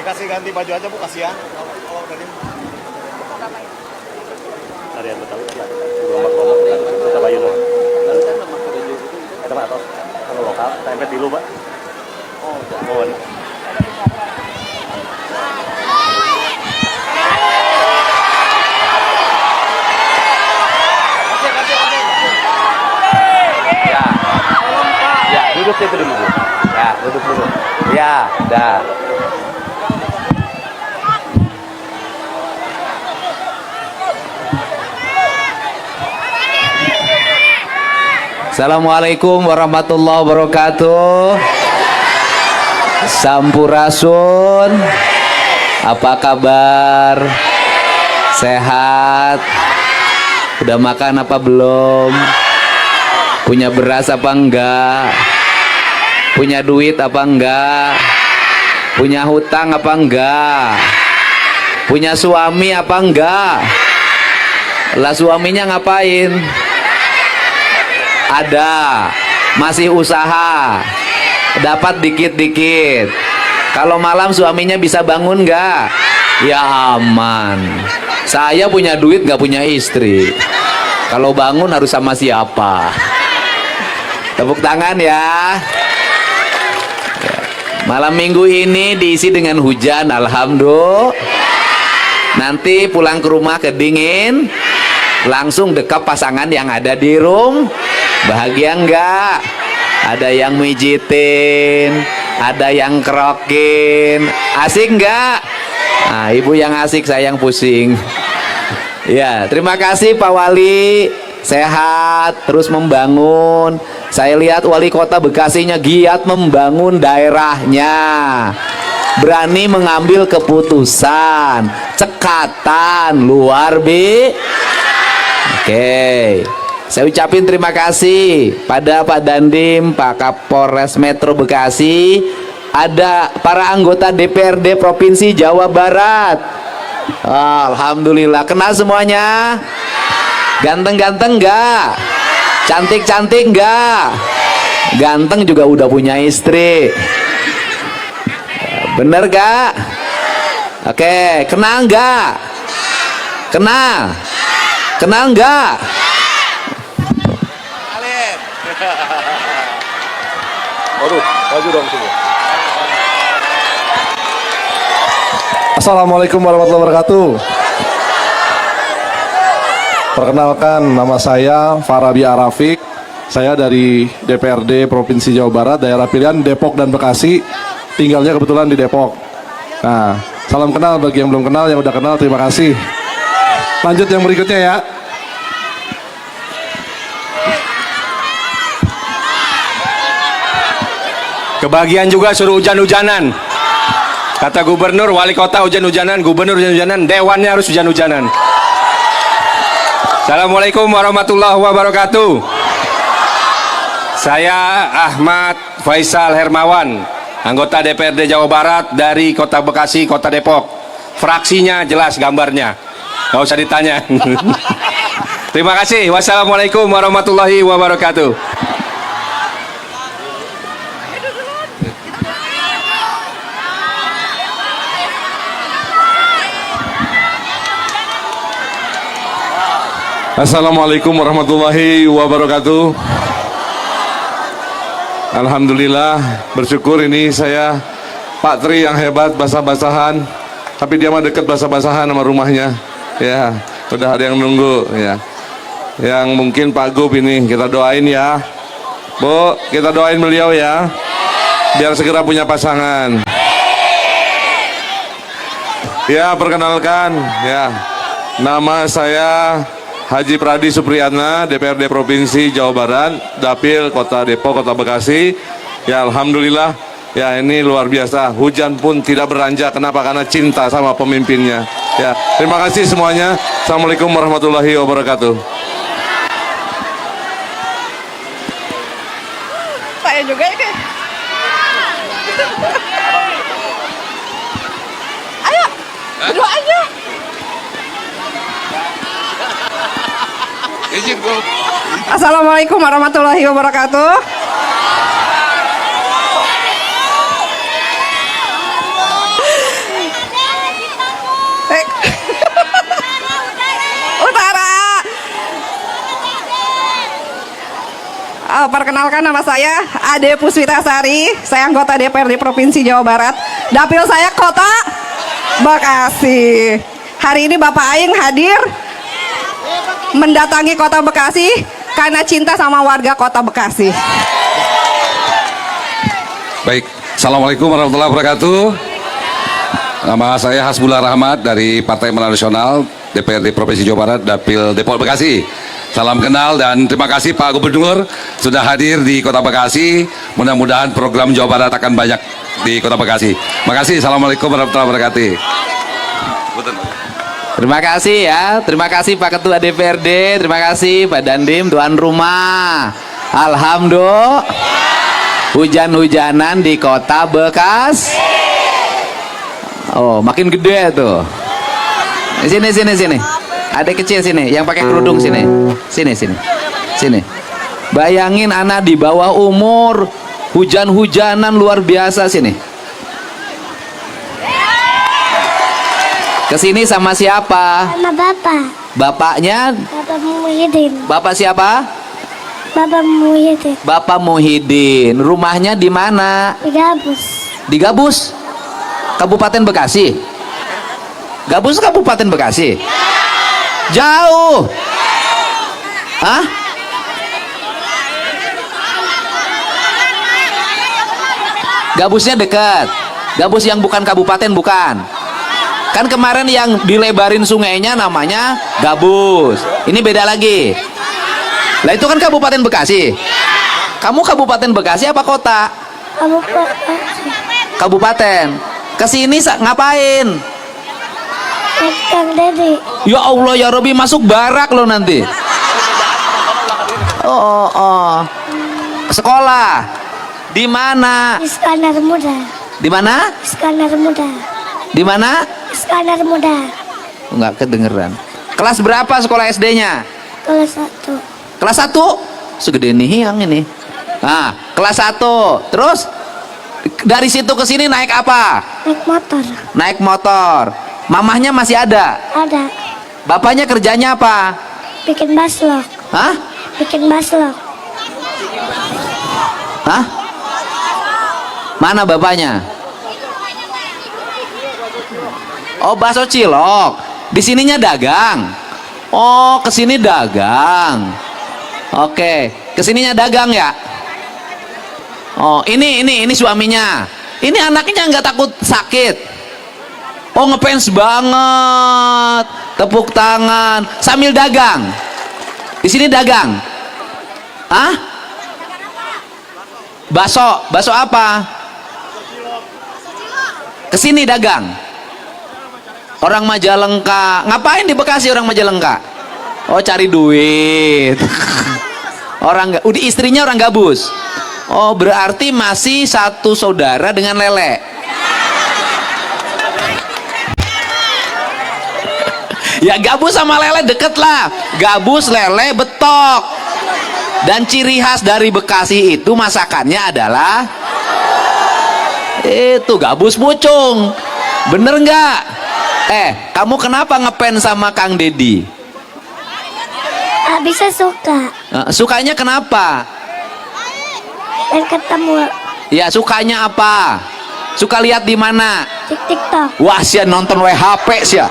Dikasih ganti baju aja Bu, kasihan. Kalau tadi. Tarian betul ya. Kelompok kita bayar loh. Kita mah atau kalau lokal, tempe tilu Pak. Oh, mohon. Ya, duduk situ dulu. Ya, duduk dulu. Ya, dah. Assalamualaikum warahmatullahi wabarakatuh. Sampurasun. Apa kabar? Sehat? Udah makan apa belum? Punya beras apa enggak? Punya duit apa enggak? Punya hutang apa enggak? Punya suami apa enggak? Lah suaminya ngapain? Ada, masih usaha, dapat dikit-dikit. Kalau malam suaminya bisa bangun nggak? Ya aman. Saya punya duit nggak punya istri. Kalau bangun harus sama siapa? Tepuk tangan ya. Malam minggu ini diisi dengan hujan, alhamdulillah. Nanti pulang ke rumah kedingin, langsung dekap pasangan yang ada di room. Bahagia enggak? Ada yang mijitin, ada yang kerokin. Asik enggak? Nah, ibu yang asik, saya yang pusing. Ya, terima kasih Pak Wali. Sehat, terus membangun. Saya lihat Wali Kota Bekasinya giat membangun daerahnya. Berani mengambil keputusan. Cekatan, luar biasa. Oke. Saya ucapin terima kasih pada Pak Dandim, Pak Kapolres Metro Bekasi, ada para anggota DPRD Provinsi Jawa Barat. Alhamdulillah, kenal semuanya? Ganteng-ganteng enggak? Cantik-cantik enggak? Ganteng juga udah punya istri. Bener gak? Oke, kenal enggak? Kenal? Kenal enggak? Waduh, maju dong semua. Assalamualaikum warahmatullahi wabarakatuh. Perkenalkan, nama saya Farabi Arafik. Saya dari DPRD Provinsi Jawa Barat, daerah pilihan Depok dan Bekasi. Tinggalnya kebetulan di Depok. Nah, salam kenal bagi yang belum kenal, yang udah kenal terima kasih. Lanjut yang berikutnya ya. Kebagian juga suruh hujan-hujanan. Kata gubernur, wali kota hujan-hujanan, gubernur hujan-hujanan, dewannya harus hujan-hujanan. Assalamualaikum warahmatullahi wabarakatuh. Saya Ahmad Faisal Hermawan, anggota DPRD Jawa Barat dari Kota Bekasi, Kota Depok. Fraksinya jelas gambarnya, nggak usah ditanya. Terima kasih. Wassalamualaikum warahmatullahi wabarakatuh. Assalamualaikum warahmatullahi wabarakatuh. Alhamdulillah, bersyukur ini saya Pak Tri yang hebat basah-basahan, tapi dia mah deket basah-basahan sama rumahnya. Ya, udah ada yang nunggu ya. Yang mungkin Pak Gub ini kita doain ya. Bu, kita doain beliau ya. Biar segera punya pasangan. Ya, perkenalkan ya. Nama saya Haji Pradi Supriyana, DPRD Provinsi Jawa Barat, Dapil Kota Depok, Kota Bekasi. Ya alhamdulillah, ya ini luar biasa. Hujan pun tidak beranjak. Kenapa? Karena cinta sama pemimpinnya. Ya, terima kasih semuanya. Assalamualaikum warahmatullahi wabarakatuh. Saya juga ya kan? Ayo, berdua aja. Assalamualaikum warahmatullahi wabarakatuh. perkenalkan nama saya Ade Puspitasari. Saya anggota DPRD Provinsi Jawa Barat. Dapil saya Kota Bekasi. Hari ini Bapak Aing hadir mendatangi Kota Bekasi karena cinta sama warga Kota Bekasi. Baik, Assalamualaikum warahmatullahi wabarakatuh. Nama saya Hasbullah Rahmat dari Partai Amanat Nasional DPRD Provinsi Jawa Barat, Dapil Depok Bekasi. Salam kenal dan terima kasih Pak Gubernur sudah hadir di Kota Bekasi. Mudah-mudahan program Jawa Barat akan banyak di Kota Bekasi. Makasih. Assalamualaikum warahmatullahi wabarakatuh. Terima kasih ya, terima kasih Pak Ketua DPRD, terima kasih Pak Dandim, tuan rumah. Alhamdulillah, hujan-hujanan di Kota Bekasi. Oh, makin gede tuh. Sini. Adek kecil sini, yang pakai kerudung sini. Sini. Bayangin anak di bawah umur, hujan-hujanan luar biasa sini. Kesini sama siapa? Sama Bapak. Bapaknya? Bapak Muhyiddin. Bapak siapa? Bapak Muhyiddin. Bapak Muhyiddin. Rumahnya di mana? Di Gabus. Di Gabus? Kabupaten Bekasi? Gabus Kabupaten Bekasi? Jauh. Hah? Gabusnya dekat. Gabus yang bukan kabupaten bukan. Kan kemarin yang dilebarin sungainya namanya Gabus. Ini beda lagi. Lah itu kan Kabupaten Bekasi. Kamu Kabupaten Bekasi apa kota? Kabupaten. Kabupaten. Kesini ngapain? Kang Dede. Ya Allah ya Robi, masuk barak lo nanti. Oh. Sekolah. Di mana? Iskandar Muda. Di mana? Iskandar Muda. Di mana? Iskandar Muda. Enggak kedengeran. Kelas berapa sekolah SD-nya? Kelas 1. Kelas 1? Segede nih yang ini. Nah, kelas 1. Terus dari situ ke sini naik apa? Naik motor. Naik motor. Mamahnya masih ada? Ada. Bapaknya kerjanya apa? Bikin baslok. Hah? Bikin baslok. Hah? Mana bapaknya? Oh, bakso cilok. Di sininya dagang. Oh, kesini dagang. Oke, kesininya dagang ya. Oh, ini suaminya. Ini anaknya nggak takut sakit. Oh, ngefans banget. Tepuk tangan sambil dagang. Di sini dagang. Hah? Bakso apa? Kesini dagang. Orang Majalengka. Ngapain di Bekasi orang Majalengka? Oh, cari duit. Udah istrinya orang Gabus. Oh, berarti masih satu saudara dengan Lele. Ya Gabus sama Lele deket lah. Gabus, Lele, Betok. Dan ciri khas dari Bekasi itu masakannya adalah itu Gabus pucung. Bener nggak? Kamu kenapa ngepen sama Kang Dedi? Bisa suka. Sukanya kenapa? Dan ketemu Ya sukanya apa? Suka lihat di mana? di TikTok. Wah, sia nonton WHP sia.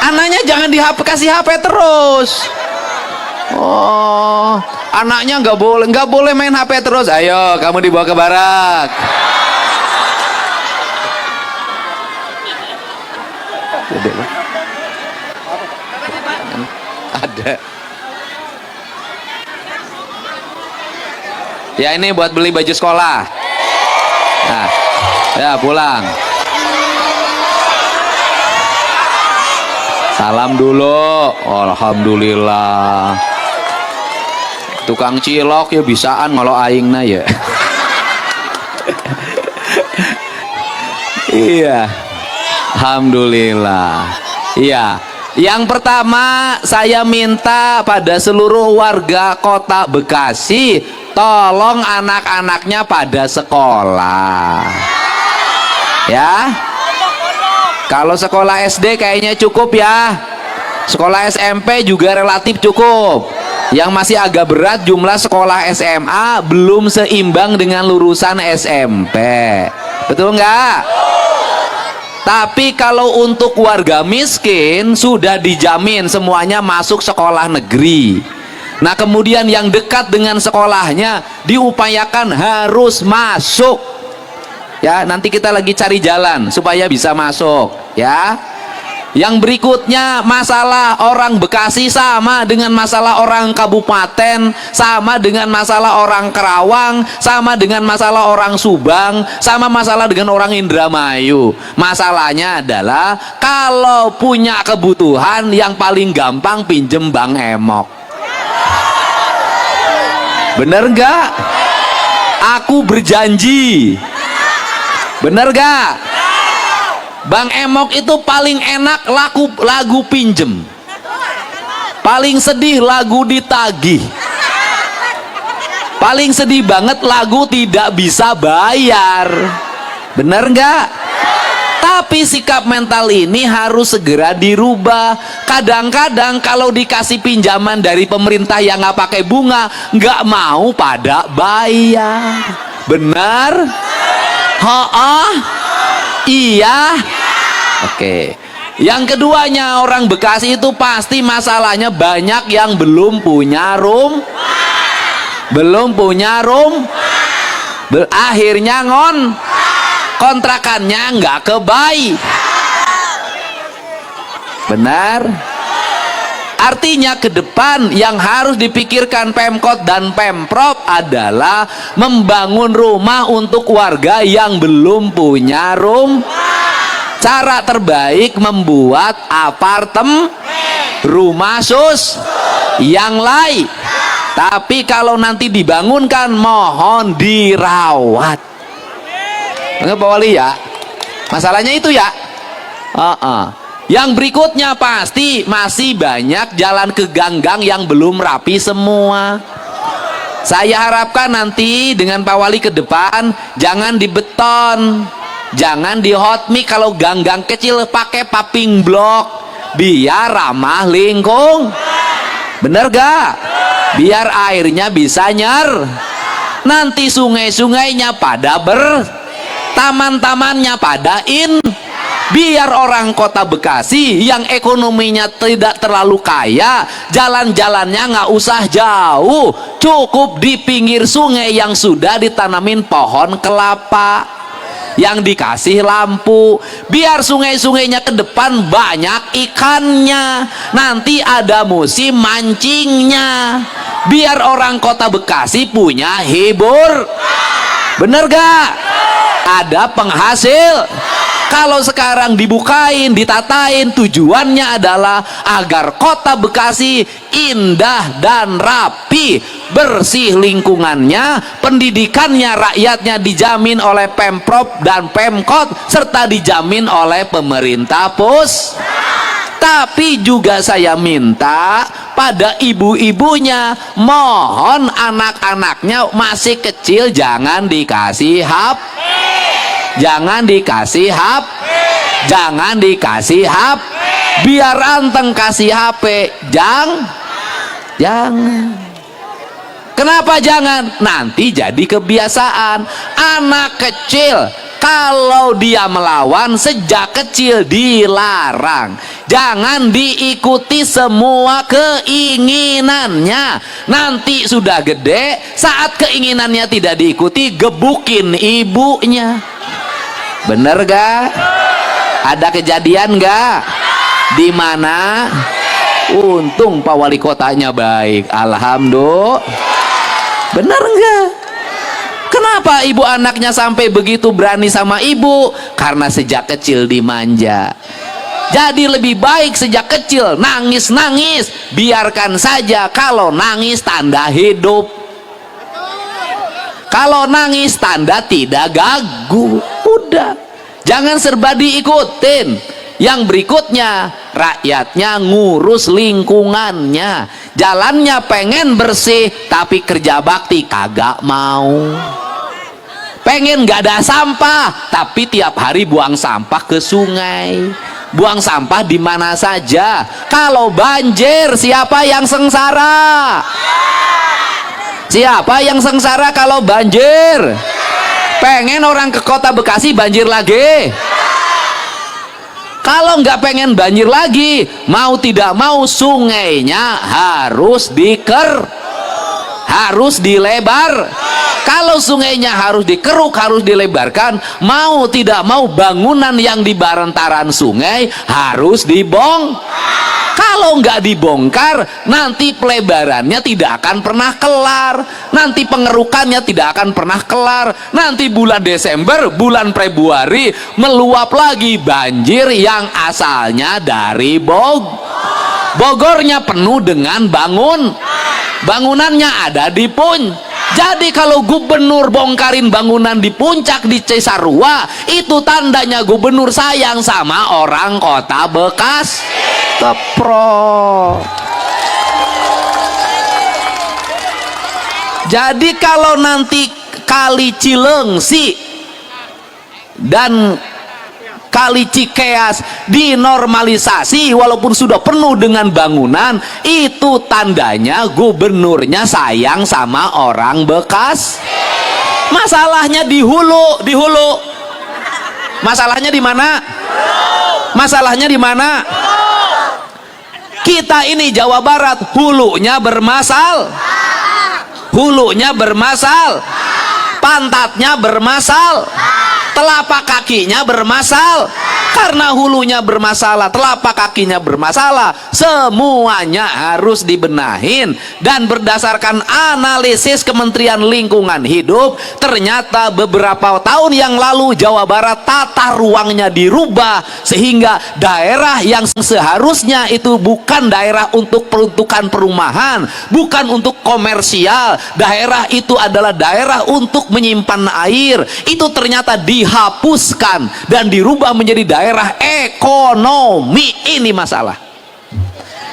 Anaknya jangan kasih HP terus. Oh, anaknya nggak boleh main HP terus. Ayo, kamu dibawa ke barak. Ada. Ya ini buat beli baju sekolah. Nah, ya pulang. Salam dulu. Alhamdulillah. Tukang cilok ya bisaan kalau aingna ya. Iya. Alhamdulillah. Iya. Yang pertama saya minta pada seluruh warga Kota Bekasi, tolong anak-anaknya pada sekolah. Ya. Kalau sekolah SD kayaknya cukup ya. Sekolah SMP juga relatif cukup. Yang masih agak berat jumlah sekolah SMA belum seimbang dengan lulusan SMP. Betul nggak? Tapi kalau untuk warga miskin sudah dijamin semuanya masuk sekolah negeri. Nah kemudian yang dekat dengan sekolahnya diupayakan harus masuk. Ya nanti kita lagi cari jalan supaya bisa masuk. Ya. Yang berikutnya masalah orang Bekasi sama dengan masalah orang kabupaten, sama dengan masalah orang Kerawang, sama dengan masalah orang Subang, sama masalah dengan orang Indramayu. Masalahnya adalah kalau punya kebutuhan yang paling gampang pinjem Bang Emok. Bener gak? Aku berjanji. Bener gak? Bang Emok itu paling enak lagu pinjem, paling sedih lagu ditagih, paling sedih banget lagu tidak bisa bayar. Bener nggak? Tapi sikap mental ini harus segera dirubah. Kadang-kadang kalau dikasih pinjaman dari pemerintah yang nggak pakai bunga, nggak mau pada bayar. Benar? Iya. Oke. Yang keduanya, orang Bekasi itu pasti masalahnya banyak yang belum punya akhirnya kontrakannya nggak kebaik. Benar? Artinya ke depan yang harus dipikirkan Pemkot dan Pemprov adalah membangun rumah untuk warga yang belum punya Cara terbaik membuat apartemen, rumah yang lain. Tapi kalau nanti dibangunkan mohon dirawat. Enggak Pak Wali ya? Masalahnya itu ya. Yang berikutnya pasti masih banyak jalan ke ganggang yang belum rapi semua. Saya harapkan nanti dengan Pak Wali ke depan jangan dibeton, jangan di hot mix. Kalau ganggang kecil pakai paving block biar ramah lingkung. Bener gak? Biar airnya bisa nanti sungai-sungainya pada taman-tamannya pada biar orang kota Bekasi yang ekonominya tidak terlalu kaya jalan-jalannya nggak usah jauh, cukup di pinggir sungai yang sudah ditanamin pohon kelapa, yang dikasih lampu, biar sungai-sungainya ke depan banyak ikannya, nanti ada musim mancingnya, biar orang kota Bekasi punya hibur. Bener gak? Ada penghasil. Kalau sekarang dibukain, ditatain, tujuannya adalah agar kota Bekasi indah dan rapi, bersih lingkungannya, pendidikannya rakyatnya dijamin oleh Pemprov dan Pemkot, serta dijamin oleh pemerintah Tapi juga saya minta pada ibu-ibunya, mohon anak-anaknya masih kecil jangan dikasih jangan dikasih biar anteng kasih HP. Jangan. Kenapa jangan? Nanti jadi kebiasaan. Anak kecil kalau dia melawan sejak kecil dilarang, jangan diikuti semua keinginannya. Nanti sudah gede, saat keinginannya tidak diikuti, gebukin ibunya. Bener gak? Ada kejadian gak? Di mana? Untung Pak Wali Kotanya baik, alhamdulillah. Bener gak? Kenapa ibu anaknya sampai begitu berani sama ibu? Karena sejak kecil dimanja. Jadi lebih baik sejak kecil nangis-nangis, biarkan saja. Kalau nangis tanda hidup, kalau nangis tanda tidak gagu. Udah, jangan serba diikutin. Yang berikutnya, rakyatnya ngurus lingkungannya. Jalannya pengen bersih, tapi kerja bakti kagak mau. Pengen gak ada sampah, tapi tiap hari buang sampah ke sungai. buang sampah di mana saja. Kalau banjir, siapa yang sengsara? Siapa yang sengsara kalau banjir? Pengen orang ke kota Bekasi banjir lagi? Kalau nggak pengen banjir lagi, mau tidak mau sungainya harus harus dilebar. Kalau sungainya harus dikeruk, harus dilebarkan, mau tidak mau bangunan yang di bantaran sungai harus Kalau nggak dibongkar, nanti pelebarannya tidak akan pernah kelar, nanti pengerukannya tidak akan pernah kelar, nanti bulan Desember, bulan Februari meluap lagi banjir yang asalnya dari Bogornya penuh dengan bangunannya ada di Jadi kalau gubernur bongkarin bangunan di puncak di Cisarua, itu tandanya gubernur sayang sama orang kota Bekasi. Kepro. Jadi kalau nanti Kali Cilengsi dan Kali Cikeas dinormalisasi walaupun sudah penuh dengan bangunan, itu tandanya gubernurnya sayang sama orang Bekasi. Masalahnya di hulu. Masalahnya di mana? Masalahnya di mana? Kita ini Jawa Barat, hulunya bermasal, pantatnya bermasal, telapak kakinya bermasal. Karena hulunya bermasalah, telapak kakinya bermasalah, semuanya harus dibenahin. Dan berdasarkan analisis Kementerian Lingkungan Hidup, ternyata beberapa tahun yang lalu Jawa Barat tata ruangnya dirubah, sehingga daerah yang seharusnya itu bukan daerah untuk peruntukan perumahan, bukan untuk komersial, daerah itu adalah daerah untuk menyimpan air, itu ternyata dihapuskan dan dirubah menjadi daerah ekonomi. Ini masalah.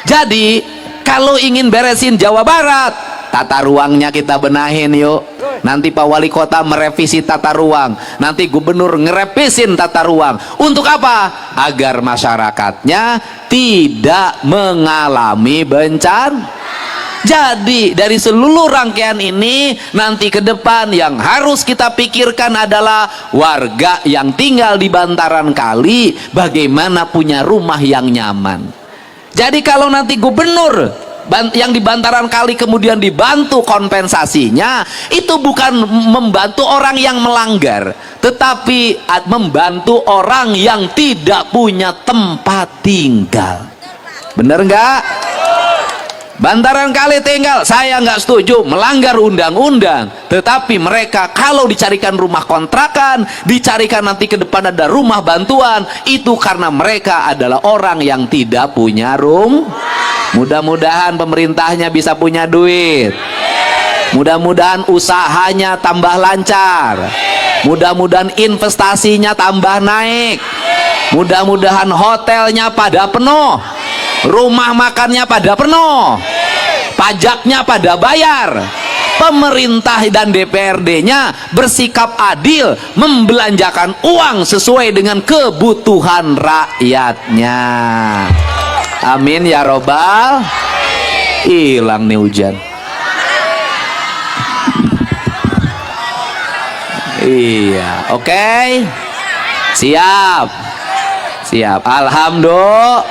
Jadi kalau ingin beresin Jawa Barat, tata ruangnya kita benahin yuk. Nanti Pak Wali Kota merevisi tata ruang, nanti gubernur ngerevisin tata ruang. Untuk apa? Agar masyarakatnya tidak mengalami bencana. Jadi dari seluruh rangkaian ini, nanti ke depan yang harus kita pikirkan adalah warga yang tinggal di bantaran kali bagaimana punya rumah yang nyaman. Jadi kalau nanti gubernur yang di bantaran kali kemudian dibantu kompensasinya, itu bukan membantu orang yang melanggar, tetapi membantu orang yang tidak punya tempat tinggal. Bener nggak? Bantaran kali tinggal, saya nggak setuju, melanggar undang-undang. Tetapi mereka kalau dicarikan rumah kontrakan, dicarikan nanti ke depan ada rumah bantuan, itu karena mereka adalah orang yang tidak punya Mudah-mudahan pemerintahnya bisa punya duit, mudah-mudahan usahanya tambah lancar, mudah-mudahan investasinya tambah naik, mudah-mudahan hotelnya pada penuh, rumah makannya pada penuh, pajaknya pada bayar, pemerintah dan DPRD-nya bersikap adil, membelanjakan uang sesuai dengan kebutuhan rakyatnya. Amin ya robbal. Hilang nih hujan. Iya, oke. Siap. Alhamdulillah.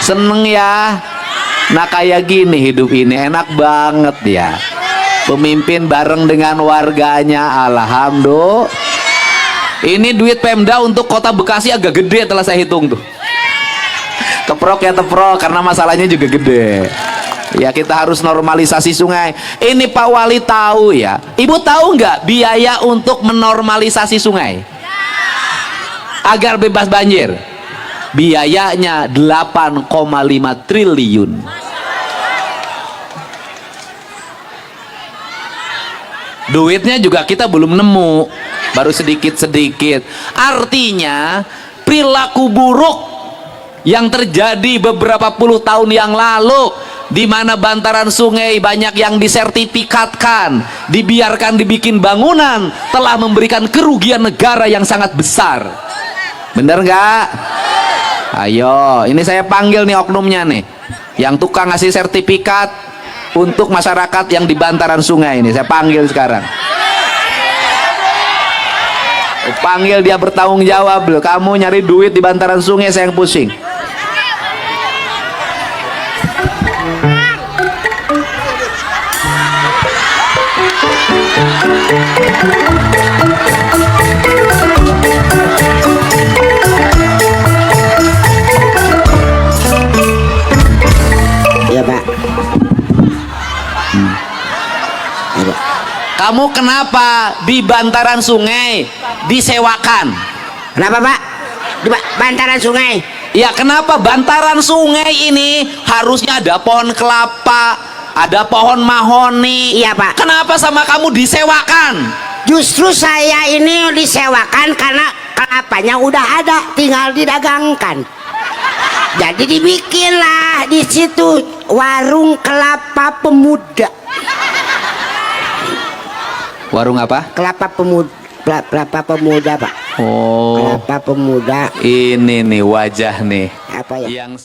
Seneng ya. Nah kayak gini hidup ini enak banget ya. Pemimpin bareng dengan warganya. Alhamdulillah. Ini duit Pemda untuk kota Bekasi agak gede telah saya hitung tuh. Teprok ya teprok, karena masalahnya juga gede. Ya kita harus normalisasi sungai. Ini Pak Wali tahu ya. Ibu tahu nggak biaya untuk menormalisasi sungai agar bebas banjir? Biayanya 8,5 triliun. Duitnya juga kita belum nemu, baru sedikit-sedikit. Artinya perilaku buruk yang terjadi beberapa puluh tahun yang lalu, di mana bantaran sungai banyak yang disertifikatkan, dibiarkan dibikin bangunan, telah memberikan kerugian negara yang sangat besar. Bener nggak? Ayo, ini saya panggil nih oknumnya nih, yang tukang ngasih sertifikat untuk masyarakat yang di bantaran sungai ini. Saya panggil sekarang. Panggil dia bertanggung jawab loh. Kamu nyari duit di bantaran sungai, saya yang pusing. Iya Pak. Iya Pak. Kamu kenapa di bantaran sungai disewakan? Kenapa Pak? Di bantaran sungai. Ya kenapa bantaran sungai ini harusnya ada pohon kelapa, ada pohon mahoni. Iya Pak. Kenapa sama kamu disewakan? Justru saya ini disewakan karena kelapanya udah ada, tinggal didagangkan. Jadi dibikinlah di situ warung kelapa pemuda. Warung apa? Kelapa pemuda, kelapa pemuda Pak. Oh, Kelapa pemuda. ini nih wajah nih Apa ya? yang